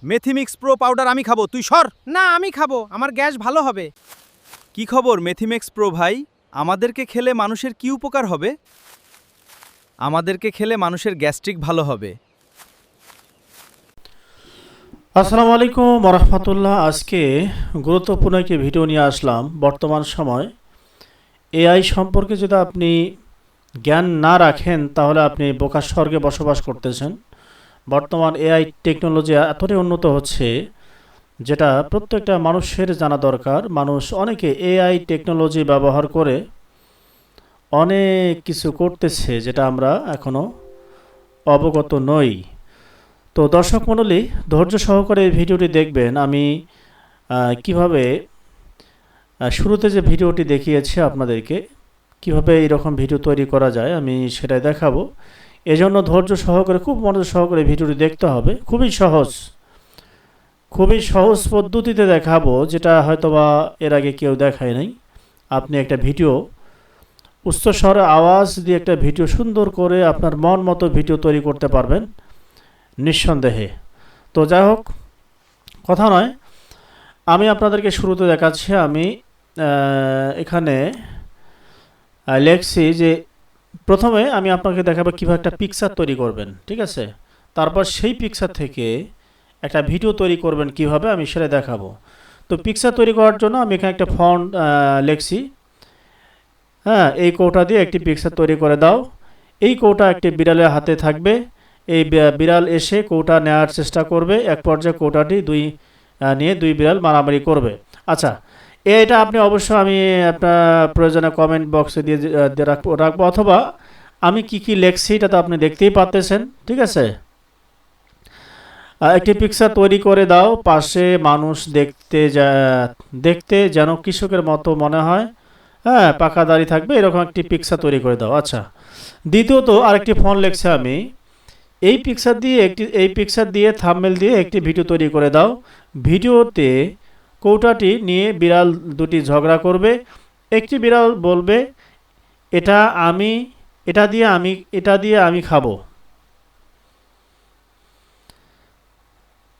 মেথিমিক্স pro powder আমি খাবো, তুই সর। না আমি খাবো, আমার গ্যাস ভালো হবে। কি খবর মেথিমিক্স প্রো ভাই? আমাদেরকে খেলে মানুষের কি উপকার হবে? আমাদেরকে খেলে মানুষের গ্যাস্ট্রিক ভালো হবে। আসসালামু আলাইকুম রহমতুল্লাহ। আজকে গুরুত্বপূর্ণ একটি ভিডিও নিয়ে আসলাম। বর্তমান সময় এআই সম্পর্কে যদি আপনি জ্ঞান না রাখেন তাহলে আপনি বোকার স্বর্গে বসবাস করতেছেন। বর্তমান এআই টেকনোলজি এতটাই উন্নত হচ্ছে যেটা প্রত্যেকটা মানুষের জানা দরকার। মানুষ অনেকে এআই টেকনোলজি ব্যবহার করে অনেক কিছু করতেছে যেটা আমরা এখনও অবগত নই। তো দর্শক মণ্ডলী, ধৈর্য সহকারে এই ভিডিওটি দেখবেন। আমি কিভাবে শুরুতে যে ভিডিওটি দেখিয়েছি আপনাদেরকে কিভাবে এরকম ভিডিও তৈরি করা যায় আমি সেটাই দেখাবো। এজন্য ধৈর্য সহকারে খুব মনোযোগ সহকারে ভিডিওটি দেখতে হবে। খুবই সহজ পদ্ধতিতে দেখাবো, যেটা হয়তোবা এর আগে কেউ দেখায় নাই। আপনি একটা ভিডিও উচ্চস্বরে আওয়াজ দিয়ে একটা ভিডিও সুন্দর করে আপনার মন মতো ভিডিও তৈরি করতে পারবেন নিঃসন্দেহে। তো যাই হোক, কথা নয়, আমি আপনাদেরকে শুরুতে দেখাচ্ছি। আমি এখানে লেখছি যে প্রথমে আমি আপনাকে দেখাবো কীভাবে একটা পিকচার তৈরি করবেন, ঠিক আছে? তারপর সেই পিকচার থেকে একটা ভিডিও তৈরি করবেন কিভাবে, আমি সেটা দেখাবো। তো পিকচার তৈরি করার জন্য আমি এখানে একটা ফন্ট লিখছি। হ্যাঁ, এই কৌটা দিয়ে একটি পিকচার তৈরি করে দাও। এই কৌটা একটি বিড়ালের হাতে থাকবে। এই বিড়াল এসে কৌটা নেওয়ার চেষ্টা করবে। এক পর্যায়ে কৌটাটি নিয়ে দুই বিড়াল মারামারি করবে। আচ্ছা, এটা আপনি অবশ্যই আমি আপনার প্রয়োজনে কমেন্ট বক্সে দিয়ে রাখবো, অথবা আমি কি লেখছি এটা তো আপনি দেখতেই পাচ্ছেন, ঠিক আছে? একটি পিকচার তৈরি করে দাও। পাশে মানুষ দেখতে যেন কৃষকের মতো মনে হয়। হ্যাঁ, পাকা দাড়ি থাকবে, এরকম একটি পিকচার তৈরি করে দাও। আচ্ছা, দ্বিতীয়ত আরেকটি ফন্ট লেখছি আমি। এই পিকচার দিয়ে থাম্বনেল দিয়ে একটি ভিডিও তৈরি করে দাও। ভিডিওতে কৌটাটি নিয়ে বিড়াল দুটি ঝগড়া করবে। একটি বিড়াল বলবে এটা দিয়ে আমি খাবো,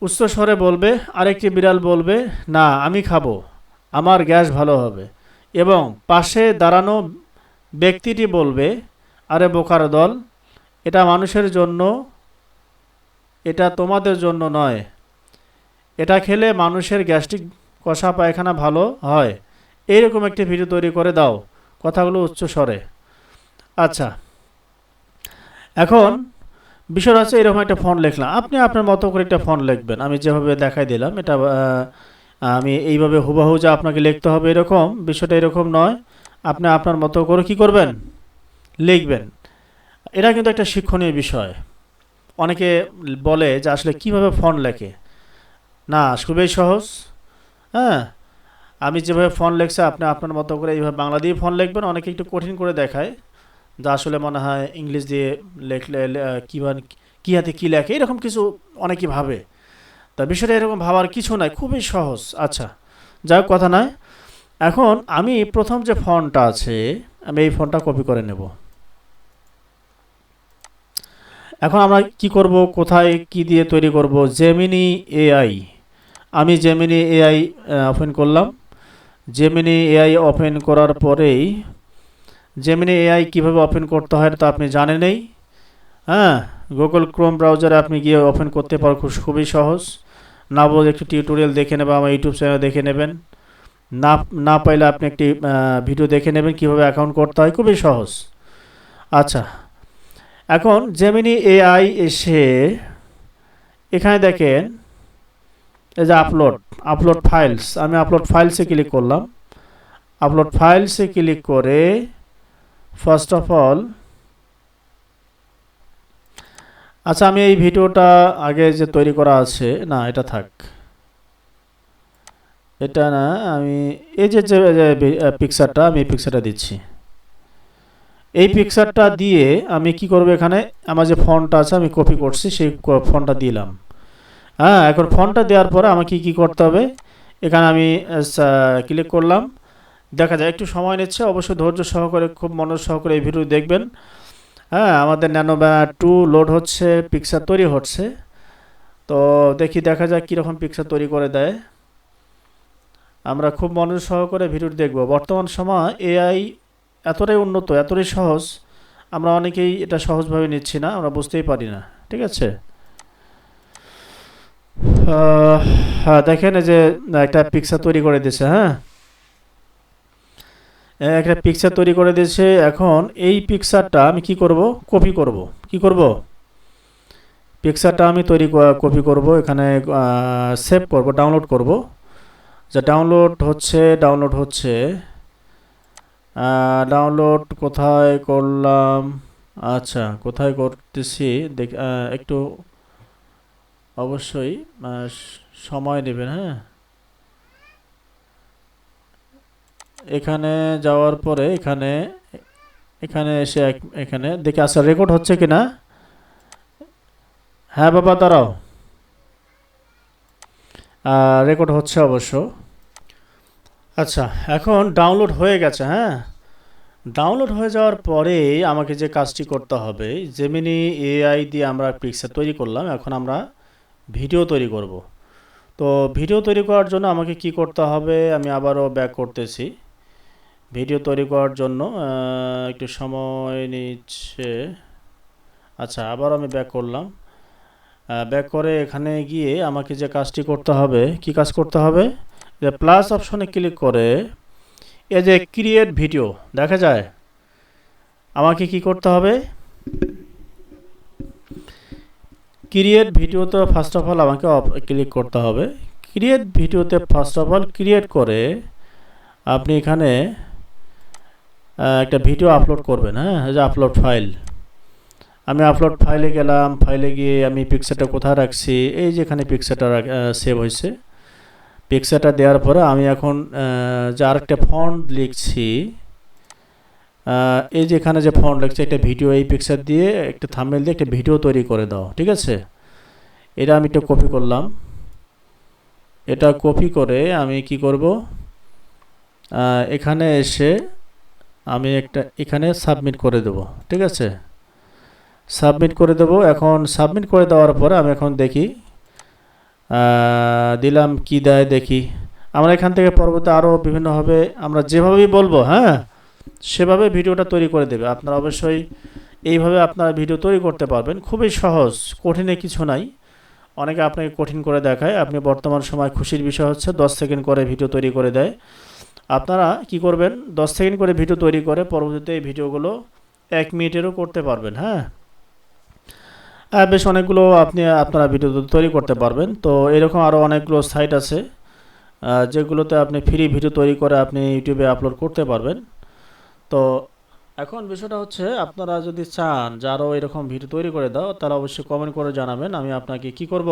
উচ্চ স্বরে বলবে। আরেকটি বিড়াল বলবে না, আমি খাবো, আমার গ্যাস ভালো হবে। এবং পাশে দাঁড়ানো ব্যক্তিটি বলবে, আরে বোকার দল, এটা মানুষের জন্য, এটা তোমাদের জন্য নয়। এটা খেলে মানুষের গ্যাস্ট্রিক কষা পায়খানা ভালো হয়। এইরকম একটি ভিডিও তৈরি করে দাও, কথাগুলো উচ্চ স্বরে। আচ্ছা, এখন বিষয় হচ্ছে এরকম একটা ফন্ট লিখলাম। আপনি আপনার মতো করে একটা ফন্ট লিখবেন। আমি যেভাবে দেখাই দিলাম এটা আমি এইভাবে হুবহু যে আপনাকে লিখতে হবে এরকম বিষয়টা এরকম নয়। আপনি আপনার মতো করে কি করবেন, লিখবেন। এটা কিন্তু একটা শিক্ষণীয় বিষয়। অনেকে বলে যে আসলে কিভাবে ফন্ট লেখে। না, খুবই সহজ। হ্যাঁ, আমি যেভাবে ফন্ট লেখছি আপনি আপনার মতো করে এইভাবে বাংলা দিয়ে ফন্ট লিখবেন। অনেকে একটু কঠিন করে দেখায়, যা আসলে মনে হয় ইংলিশ দিয়ে লেখলে কী হাতে কী লেখে, এরকম কিছু অনেকেই ভাবে। তা বিষয়টা এরকম ভাবার কিছু নাই, খুবই সহজ। আচ্ছা, যাই হোক, কথা নয়। এখন আমি প্রথম যে ফন্টটা আছে আমি এই ফন্টটা কপি করে নেব। এখন আমরা কি করব, কোথায় কি দিয়ে তৈরি করব? Gemini AI. আমি জেমিনি এআই ওপেন করলাম। জেমিনি এআই ওপেন করার পরেই জেমিনি এআই কীভাবে ওপেন করতে হয় তা আপনি জানেনই। হ্যাঁ, গুগল ক্রোম ব্রাউজারে আপনি গিয়ে ওপেন করতে পারেন, খুবই সহজ। না বলে একটু টিউটোরিয়াল দেখে নেবেন, আমার ইউটিউব চ্যানেল দেখে নেবেন। না পাইলে আপনি একটি ভিডিও দেখে নেবেন কীভাবে অ্যাকাউন্ট করতে হয়, খুবই সহজ। আচ্ছা, এখন জেমিনি এআই এসে এখানে দেখেন এই যে আপলোড ফাইলস। আমি আপলোড ফাইলসে ক্লিক করলাম। আপলোড ফাইলসে ক্লিক করে ফার্স্ট অফ অল, আচ্ছা, আমি এই ভিডিওটা আগে যে তৈরি করা আছে, না এটা থাক, এটা না, আমি এই যে পিকচারটা, আমি এই পিকচারটা দিচ্ছি। এই পিকচারটা দিয়ে আমি কি করব, এখানে আমার যে ফন্টটা আছে আমি কপি করছি, সেই ফন্টটা দিলাম। হ্যাঁ, এখন ফন্টটা দেওয়ার পরে আমাকে কি করতে হবে, এখানে আমি ক্লিক করলাম। দেখা যায় একটু সময় নিচ্ছে, অবশ্যই ধৈর্য সহকারে খুব মনোযোগ সহকারে এই ভিডিও দেখবেন। হ্যাঁ, আমাদের ন্যানো ব্যানার 2 লোড হচ্ছে, পিকচার তৈরি হচ্ছে। তো তো দেখা যাক কীরকম পিকচার তৈরি করে দেয়। আমরা খুব মনোযোগ সহকারে ভিডিওটি দেখব। বর্তমান সময় এআই এতটাই উন্নত, এতটাই সহজ, আমরা অনেকেই এটা সহজভাবে নিচ্ছি না, আমরা বুঝতেই পারি না। ঠিক আছে, হ্যাঁ দেখেন এই যে একটা পিকচার তৈরি করে দিয়েছে। হ্যাঁ, একটা পিকচার তৈরি করে দিয়েছে। এখন এই পিকচারটা আমি কি করব? কপি করব। কি করব? পিকচারটা আমি কপি করব, এখানে সেভ করব, ডাউনলোড করব। যা ডাউনলোড হচ্ছে ডাউনলোড কোথায় করলাম? আচ্ছা, কোথায় করতেছি দেখ, একটু অবশ্যই সময় নেবেন। হ্যাঁ, এখানে যাওয়ার পরে এখানে এসে এখানে দেখি। আচ্ছা, রেকর্ড হচ্ছে কিনা? হ্যাঁ বাবা দাঁড়াও, রেকর্ড হচ্ছে অবশ্য। আচ্ছা, এখন ডাউনলোড হয়ে গেছে। হ্যাঁ, ডাউনলোড হয়ে যাওয়ার পরে আমাকে যে কাজটি করতে হবে, জেমিনি এআই দিয়ে আমরা পিকচার তৈরি করলাম, এখন আমরা ভিডিও তৈরি করব। তো ভিডিও তৈরি করার জন্য আমাকে কি করতে হবে? আমি আবারও ব্যাক করতেছি। ভিডিও তৈরি করার জন্য একটু সময় নিচ্ছে। আচ্ছা, আবার আমি ব্যাক করলাম। ব্যাক করে এখানে গিয়ে আমাকে যে কাজটি করতে হবে, কি কাজ করতে হবে? যে প্লাস অপশনে ক্লিক করে এই যে ক্রিয়েট ভিডিও দেখা যায়, আমাকে কি করতে হবে? ক্রিয়েট ভিডিওতে ফার্স্ট অফ অল আমাকে ক্লিক করতে হবে। ক্রিয়েট ভিডিওতে ফার্স্ট অফ অল ক্রিয়েট করে আপনি এখানে একটা ভিডিও আপলোড করবেন। হ্যাঁ, এই যে আপলোড ফাইল, আমি আপলোড ফাইলে গেলাম। ফাইলে গিয়ে আমি পিকচারটা কোথায় রাখছি? এই যে এখানে পিকচারটা সেভ হয়েছে। পিকচারটা দেওয়ার পরে আমি এখন যে আরেকটা ফন্ট লিখছি, এই যে এখানে যে ফন্ট লিখছি, একটা ভিডিও, এই পিকচার দিয়ে একটা থাম্বনেল দিয়ে একটা ভিডিও তৈরি করে দাও। ঠিক আছে, এটা আমি একটা কপি করলাম। এটা কপি করে আমি কি করব? এখানে এসে আমি এখানে সাবমিট করে দেব। ঠিক আছে, সাবমিট করে দেব। এখন সাবমিট করে দেওয়ার পরে আমি এখন দেখি, দিলাম কি দেয় দেখি। আমরা এখান থেকে পরবর্তী আরও বিভিন্নভাবে আমরা যেভাবেই বলবো, হ্যাঁ, সেভাবে ভিডিওটা তৈরি করে দেবে। আপনারা অবশ্যই এইভাবে আপনারা ভিডিও তৈরি করতে পারবেন, খুবই সহজ, কঠিনে কিছু নাই। অনেকে আপনাকে কঠিন করে দেখায়। আপনি বর্তমান সময় খুশির বিষয় হচ্ছে 10 সেকেন্ড করে ভিডিও তৈরি করে দেয়। আপনারা কি করবেন? 10 সেকেন্ড করে ভিডিও তৈরি করে পরবর্তীতে এই ভিডিওগুলো 1 মিনিটেরও করতে পারবেন। হ্যাঁ, বেশ অনেকগুলো আপনারা ভিডিও তৈরি করতে পারবেন। তো এরকম আরও অনেকগুলো সাইট আছে যেগুলোতে আপনি ফ্রি ভিডিও তৈরি করে আপনি ইউটিউবে আপলোড করতে পারবেন। তো এখন বিষয়টা হচ্ছে, আপনারা যদি চান যে আরও এরকম ভিডিও তৈরি করে দাও, তাহলে অবশ্যই কমেন্ট করে জানাবেন। আমি আপনাকে কি করব?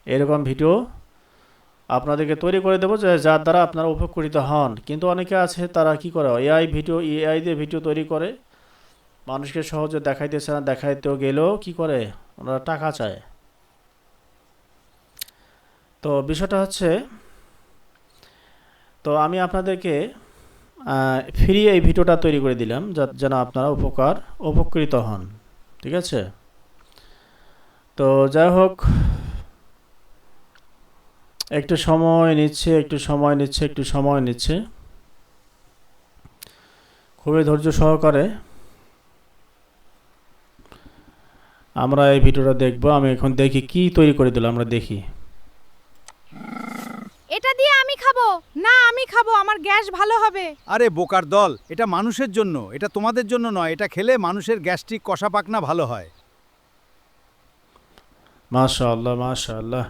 এরকম ভিডিও আপনাদেরকে তৈরি করে দেবো, যার দ্বারা আপনারা উপকৃত হন। কিন্তু অনেকে আছে তারা কি করে, এআই দিয়ে ভিডিও তৈরি করে, মানুষকে সহজে দেখাইতেছে না, দেখাইতেও গেলেও কি করে, ওনারা টাকা চায়। তো বিষয়টা হচ্ছে, তো আমি আপনাদেরকে ফ্রি এই ভিডিওটা তৈরি করে দিলাম যেন আপনারা উপকৃত হন। ঠিক আছে, তো যাই হোক, একটু সময় নিচ্ছে খুবই ধৈর্য সহকারে আমরা এই ভিডিওটা দেখব। আমি এখন দেখি কি তৈরি করে দিলাম, আমরা দেখি। এটা দিয়ে আমি খাবো না, আমি খাবো, আমার গ্যাস ভালো হবে। আরে বোকার দল, এটা মানুষের জন্য, এটা তোমাদের জন্য নয়। এটা খেলে মানুষের গ্যাস্ট্রিক কষা পাকনা ভালো হয়। মাশাআল্লাহ, মাশাআল্লাহ।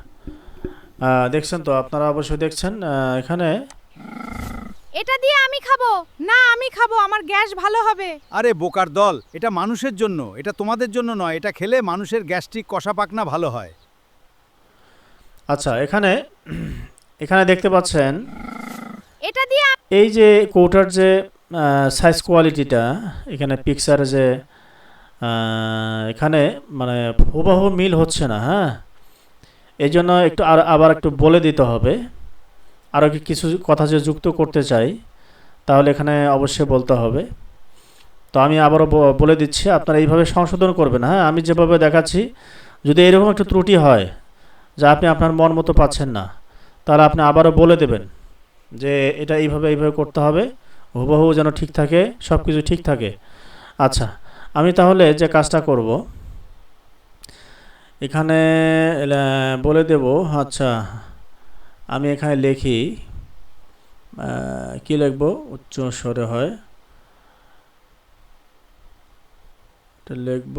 দেখছেন তো, আপনারা অবশ্যই দেখছেন এখানে। এটা দিয়ে আমি খাবো না, আমি খাবো, আমার গ্যাস ভালো হবে। আরে বোকার দল, এটা মানুষের জন্য, এটা তোমাদের জন্য নয়। এটা খেলে মানুষের গ্যাস্ট্রিক কষা পাকনা ভালো হয়। আচ্ছা, এখানে দেখতে পাচ্ছেন, এটা দিয়ে এই যে কৌটার যে সাইজ কোয়ালিটিটা, এখানে পিকচারে যে এখানে মানে হুবহু মিল হচ্ছে না। হ্যাঁ, এই জন্য একটু আবার একটু বলে দিতে হবে। আরও কিছু কথা যে যুক্ত করতে চাই, তাহলে এখানে অবশ্যই বলতে হবে। তো আমি আবারও বলে দিচ্ছি, আপনারা এইভাবে সংশোধন করবেন। হ্যাঁ, আমি যেভাবে দেখাচ্ছি, যদি এরকম একটু ত্রুটি হয় যা আপনি আপনার মন মতো পাচ্ছেন না, তাহলে আপনি আবারও বলে দেবেন যে এটা এইভাবে এইভাবে করতে হবে, হুবহু যেন ঠিক থাকে, সব কিছু ঠিক থাকে। আচ্ছা, আমি তাহলে যে কাজটা করব এখানে বলে দেব। আচ্ছা, আমি এখানে লিখি, কি লিখব, উচ্চ স্বরে হয়, এটা লিখব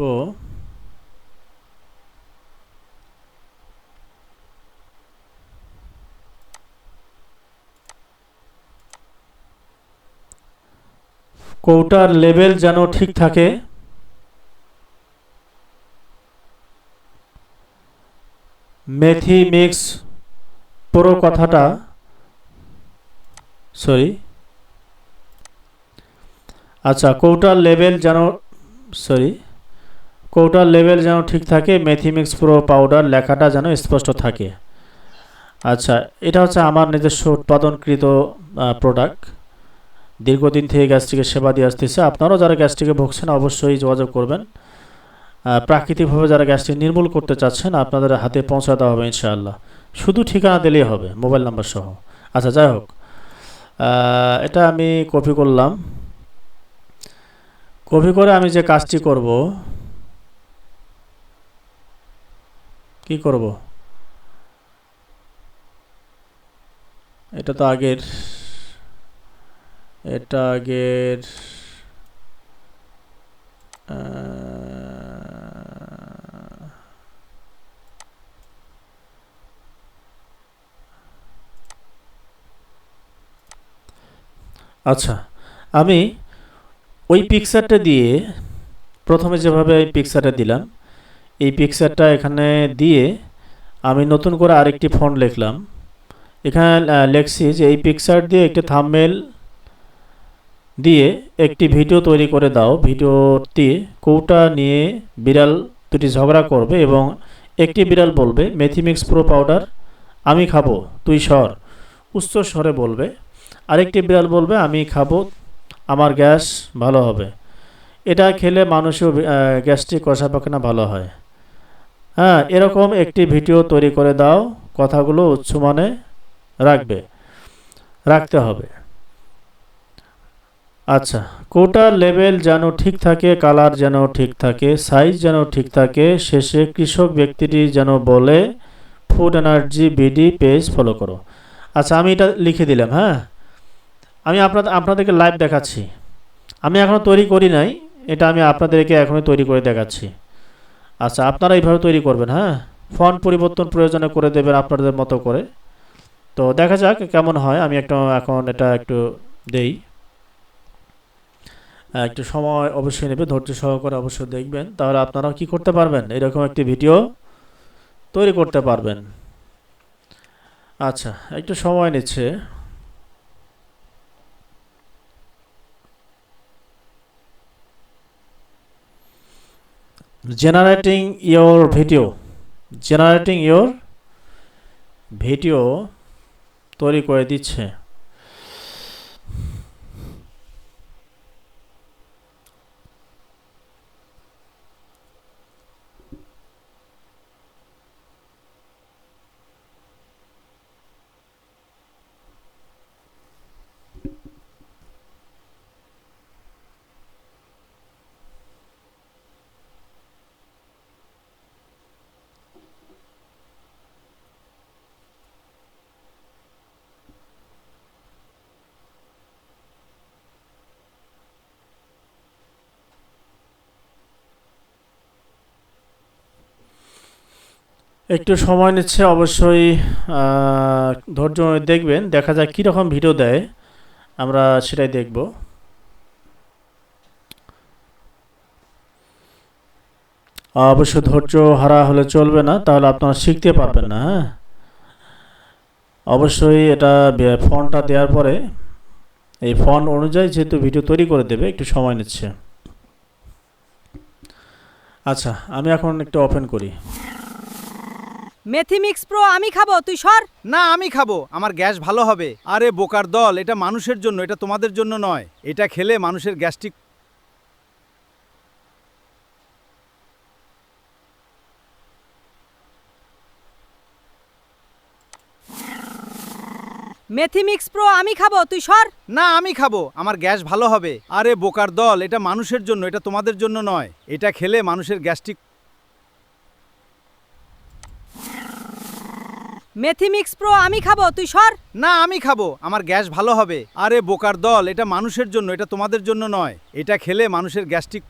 কৌটার লেভেল যেন ঠিক থাকে, মেথি মিক্স পুরো কথাটা, সরি, আচ্ছা, কৌটার লেভেল যেন, সরি, কৌটার লেভেল যেন ঠিক থাকে, মেথি মিক্স প্রো পাউডার লেখাটা যেন স্পষ্ট থাকে। আচ্ছা, এটা হচ্ছে আমার নিজস্ব উৎপাদনকৃত প্রোডাক্ট। দীর্ঘদিন থেকে গ্যাস্ট্রিকের সেবা দিয়ে আসতেছে। আপনারাও যারা গ্যাস্ট্রিকে ভুগছেন অবশ্যই যোগাযোগ করবেন। প্রাকৃতিকভাবে যারা গ্যাস্ট্রিক নির্মূল করতে চাচ্ছেন আপনাদের হাতে পৌঁছা দেওয়া হবে ইনশাআল্লাহ। শুধু ঠিকানা দিলেই হবে, মোবাইল নাম্বার সহ। আচ্ছা, যাই হোক, এটা আমি কপি করলাম। কপি করে আমি যে কাজটি করব, কি করব, এটা তো আগের, এটা আগের, আচ্ছা, আমি ওই পিকচারটা দিয়ে, প্রথমে যেভাবে এই পিকচারটা দিলাম, এই পিকচারটা এখানে দিয়ে আমি নতুন করে আরেকটি ফন্ট লিখলাম। এখানে লিখছি যে এই পিকচার দিয়ে একটি থাম্বনেল দিয়ে একটি ভিডিও তৈরি করে দাও। ভিডিওটি কৌটা নিয়ে বিড়াল দুটি ঝগড়া করবে এবং একটি বিড়াল বলবে মেথিমিক্স প্রো পাউডার আমি খাবো তুই সর, উচ্চ স্বরে বলবে। আরেকটি বিড়াল বলবে আমি খাবো, আমার গ্যাস ভালো হবে। এটা খেলে মানুষের গ্যাস্ট্রিক কষা পায়খানা ভালো হয়। হ্যাঁ, এরকম একটি ভিডিও তৈরি করে দাও, কথাগুলো উচ্চমানে রাখতে হবে। আচ্ছা, কোটার লেভেল যেন ঠিক থাকে, কালার যেন ঠিক থাকে, সাইজ যেন ঠিক থাকে, শেষে কৃষক ব্যক্তিটি যেন বলে food energy BD page follow করো। আচ্ছা, আমি এটা লিখে দিলাম। হ্যাঁ, আমি আপনাদেরকে লাইভ দেখাচ্ছি। আমি এখনও তৈরি করি নাই, এটা আমি আপনাদেরকে এখনই তৈরি করে দেখাচ্ছি। আচ্ছা, আপনারা এইভাবে তৈরি করবেন। হ্যাঁ, ফন্ট পরিবর্তন প্রয়োজনে করে দেবেন আপনাদের মতো করে। তো দেখা যাক কেমন হয়। আমি এখন এটা একটু দেই, একটু সময় অবশ্যই নেবে, ধৈর্য সহকারে অবশ্যই দেখবেন, তাহলে আপনারাও কি করতে পারবেন, এরকম একটি ভিডিও তৈরি করতে পারবেন। আচ্ছা, একটু সময় নিচ্ছে। জেনারেটিং ইয়োর ভিডিও তৈরি করে দিচ্ছে। একটু সময় নিচ্ছে অবশ্যই, ধৈর্য দেখবেন, দেখা যাক কীরকম ভিডিও দেয়, আমরা সেটাই দেখব। অবশ্য ধৈর্য হারা হলে চলবে না, তাহলে আপনারা শিখতে পারবেন না। হ্যাঁ, অবশ্যই এটা ফন্টটা দেওয়ার পরে এই ফন্ট অনুযায়ী যেহেতু ভিডিও তৈরি করে দেবে, একটু সময় নিচ্ছে। আচ্ছা, আমি এখন একটু ওপেন করি। মেথিমিক্স প্রো আমি খাবো তুই সর। না, আমি খাবো, আমার গ্যাস ভালো হবে। আরে বোকার দল, এটা মানুষের জন্য, এটা তোমাদের জন্য নয়। এটা খেলে মানুষের গ্যাস্ট্রিক। মেথি মিক্স প্রো আমি খাবো, তুই সর। না আমি খাবো, আমার গ্যাস ভালো হবে। আরে বোকার দল, এটা মানুষের জন্য, এটা তোমাদের জন্য নয়। এটা খেলে মানুষের গ্যাস্ট্রিক। মেথি মিক্স প্রো আমি খাবো, তুই সর। না আমি খাবো, আমার গ্যাস ভালো হবে। আরে বোকার দল, এটা মানুষের জন্য, এটা তোমাদের জন্য নয়। এটা খেলে মানুষের গ্যাস্ট্রিক।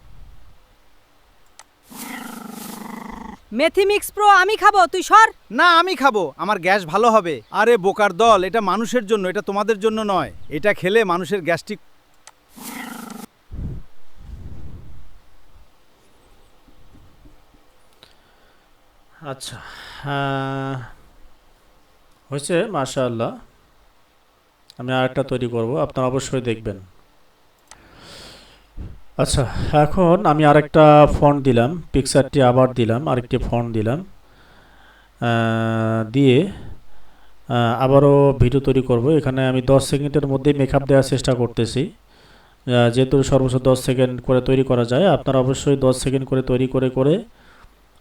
মেথি মিক্স প্রো আমি খাবো, তুই সর। না আমি খাবো, আমার গ্যাস ভালো হবে। আরে বোকার দল, এটা মানুষের জন্য, এটা তোমাদের জন্য নয়। এটা খেলে মানুষের গ্যাস্ট্রিক। আচ্ছা, হয়েছে মাশাআল্লাহ। আমি আরেকটা তৈরি করব, আপনারা অবশ্যই দেখবেন। আচ্ছা, এখন আমি আরেকটা ফন্ট দিলাম, পিকচারটি আবার দিলাম, আরেকটি ফন্ট দিলাম, দিয়ে আবারও ভিডিও তৈরি করব। এখানে আমি 10 সেকেন্ডের মধ্যে মেকআপ দেওয়ার চেষ্টা করতেছি, যেহেতু সর্বোচ্চ 10 সেকেন্ড করে তৈরি করা যায়। আপনারা অবশ্যই 10 সেকেন্ড করে তৈরি করে করে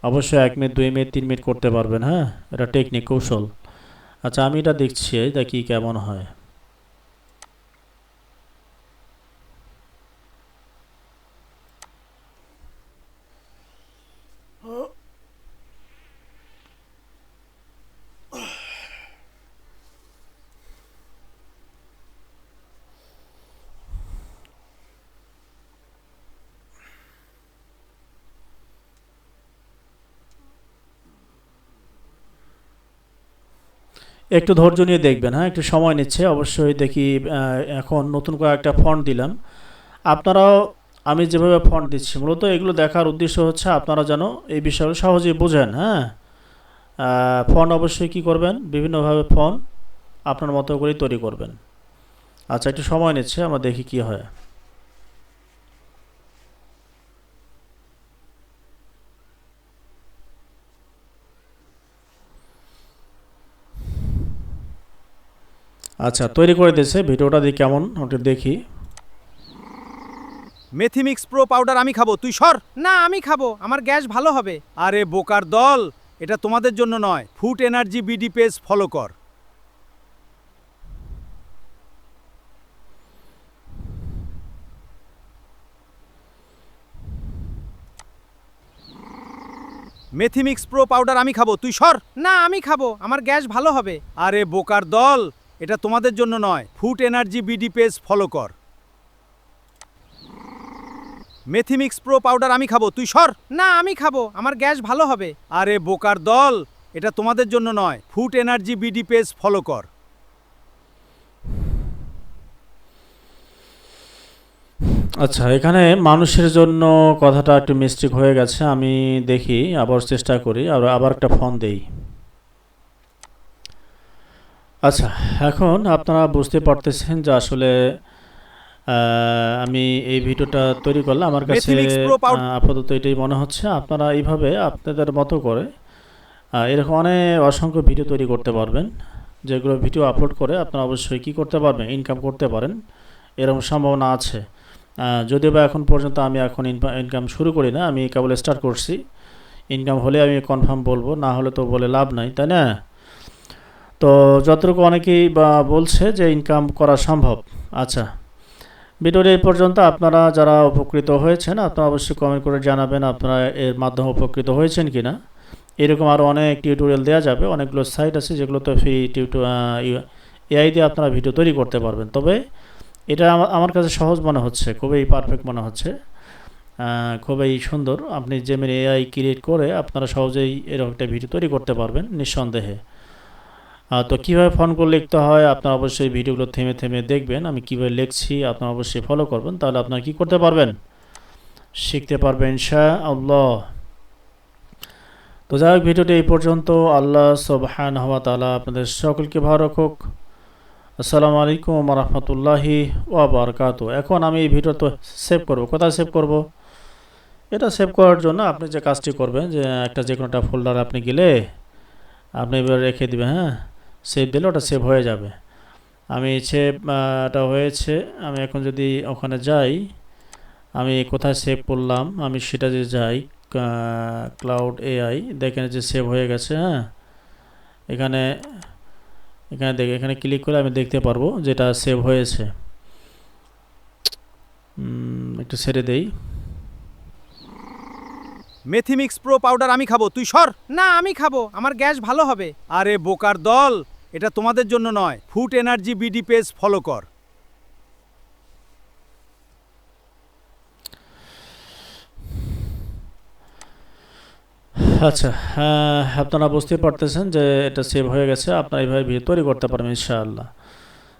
অবশ্যই 1 মিনিট 2 মিনিট 3 মিনিট করতে পারবেন। হ্যাঁ, এটা টেকনিক, কৌশল। আচ্ছা, আমি এটা দেখছি, দেখি কেমন হয়। একটু ধৈর্য নিয়ে দেখবেন, হ্যাঁ, একটু সময় নিচ্ছে অবশ্যই। দেখি এখন নতুন করে একটা ফন্ট দিলাম। আপনারাও আমি যেভাবে ফন্ট দিচ্ছি, মূলত এগুলো দেখার উদ্দেশ্য হচ্ছে আপনারা যেন এই বিষয়গুলো সহজেই বোঝেন। হ্যাঁ, ফন্ট অবশ্যই কি করবেন, বিভিন্নভাবে ফন্ট আপনার মতো করেই তৈরি করবেন। আচ্ছা, একটু সময় নিচ্ছে, আমরা দেখি কি হয়। আচ্ছা, তৈরি করে দিয়েছে, ভিডিওটা দিয়ে কেমন ওটা দেখি। মেথি মিক্স প্রো পাউডার আমি খাবো, তুই সর। না আমি খাবো, আমার গ্যাস ভালো হবে। আরে বোকার দল, এটা তোমাদের জন্য নয়। Food energy BD page follow কর। মেথি মিক্স প্রো পাউডার আমি খাবো, তুই সর। না আমি খাবো, আমার গ্যাস ভালো হবে। আরে বোকার দল, এটা তোমাদের জন্য নয়। Food energy BD page follow কর। মেথি মিক্স প্রো পাউডার আমি খাবো, তুই সর। না আমি খাবো, আমার গ্যাস ভালো হবে। আরে বোকার দল, এটা তোমাদের জন্য নয়। Food energy BD page follow কর। আচ্ছা, এখানে মানুষের জন্য কথাটা একটু মিস্টেক হয়ে গেছে। আমি দেখি, আবার চেষ্টা করি, আবার একটা ফোন দেই। আচ্ছা, এখন আপনারা বুঝতে পারতেছেন যে আসলে আমি এই ভিডিওটা তৈরি করলাম, আমার কাছে Methi Mix Pro Powder আপাতত এটাই মনে হচ্ছে। আপনারা এইভাবে আপনাদের মতো করে এরকম অনেক অসংখ্য ভিডিও তৈরি করতে পারবেন, যেগুলো ভিডিও আপলোড করে আপনারা অবশ্যই কী করতে পারবেন, ইনকাম করতে পারেন। এরকম সম্ভাবনা আছে। যদিও বা এখন পর্যন্ত আমি এখন ইনকাম শুরু করি না, আমি কেবল স্টার্ট করছি। ইনকাম হলে আমি কনফার্ম বলবো, না হলে তো বলে লাভ নাই, তাই না? তো যতটুকু অনেকেই বা বলছে যে ইনকাম করা সম্ভব। আচ্ছা, ভিডিওর এই পর্যন্ত আপনারা যারা উপকৃত হয়েছেন, আপনারা অবশ্যই কমেন্ট করে জানাবেন আপনারা এর মাধ্যমে উপকৃত হয়েছেন কিনা। এরকম আরও অনেক টিউটোরিয়াল দেওয়া যাবে, অনেকগুলো সাইট আছে যেগুলোতে ফ্রি এআই দিয়ে আপনারা ভিডিও তৈরি করতে পারবেন। তবে এটা আমার কাছে সহজ মনে হচ্ছে, খুবই পারফেক্ট মনে হচ্ছে, খুবই সুন্দর। আপনি যেমন এআই ক্রিয়েট করে আপনারা সহজেই এরকম একটা ভিডিও তৈরি করতে পারবেন নিঃসন্দেহে। তো কীভাবে ফন্টগুলো লিখতে হয় আপনারা অবশ্যই ভিডিওগুলো থেমে থেমে দেখবেন, আমি কীভাবে লিখছি আপনারা অবশ্যই ফলো করবেন, তাহলে আপনারা কী করতে পারবেন, শিখতে পারবেন ইনশাআল্লাহ। তো যাই হোক, ভিডিওটি এই পর্যন্ত। আল্লাহ সুবহানাহু ওয়া তাআলা আপনাদের সকলকে ভালো রাখুক। আসসালামু আলাইকুম ওয়া রাহমাতুল্লাহি ওয়া বারাকাতুহু। এখন আমি এই ভিডিও তো সেভ করব, কোথায় সেভ করব? এটা সেভ করার জন্য আপনি যে কাজটি করবেন, যে যে কোনো একটা ফোল্ডারে আপনি গেলে আপনি এবার রেখে দেবেন। হ্যাঁ, সেভ দিলে ওটা সেভ হয়ে যাবে। আমি সেভটা হয়েছে। আমি এখন যদি ওখানে যাই, আমি কোথায় সেভ করলাম আমি সেটা যে যাই, ক্লাউড এআই, দেখেন যে সেভ হয়ে গেছে। হ্যাঁ, এখানে এখানে ক্লিক করে আমি দেখতে পারবো যেটা সেভ হয়েছে। একটু ছেড়ে দেই। মেথিমিক্স প্রো পাউডার আমি খাবো, তুই সর। না আমি খাবো, আমার গ্যাস ভালো হবে। আরে বোকার দল, এটা তোমাদের জন্য নয়। Food energy BD page follow কর। আচ্ছা, আপনারা বুঝতে পারতেছেন যে এটা সেভ হয়ে গেছে। আপনারা এইভাবে ভিডিও তৈরি করতে পারবেন ইনশাআল্লাহ।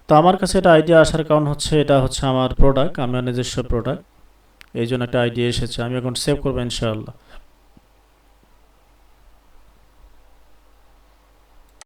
তো আমার কাছে এটা আইডিয়া আসার কারণ হচ্ছে এটা হচ্ছে আমার প্রোডাক্ট, আমার নিজস্ব প্রোডাক্ট, এই জন্য একটা আইডিয়া এসেছে। আমি এখন সেভ করবো ইনশাআল্লাহ।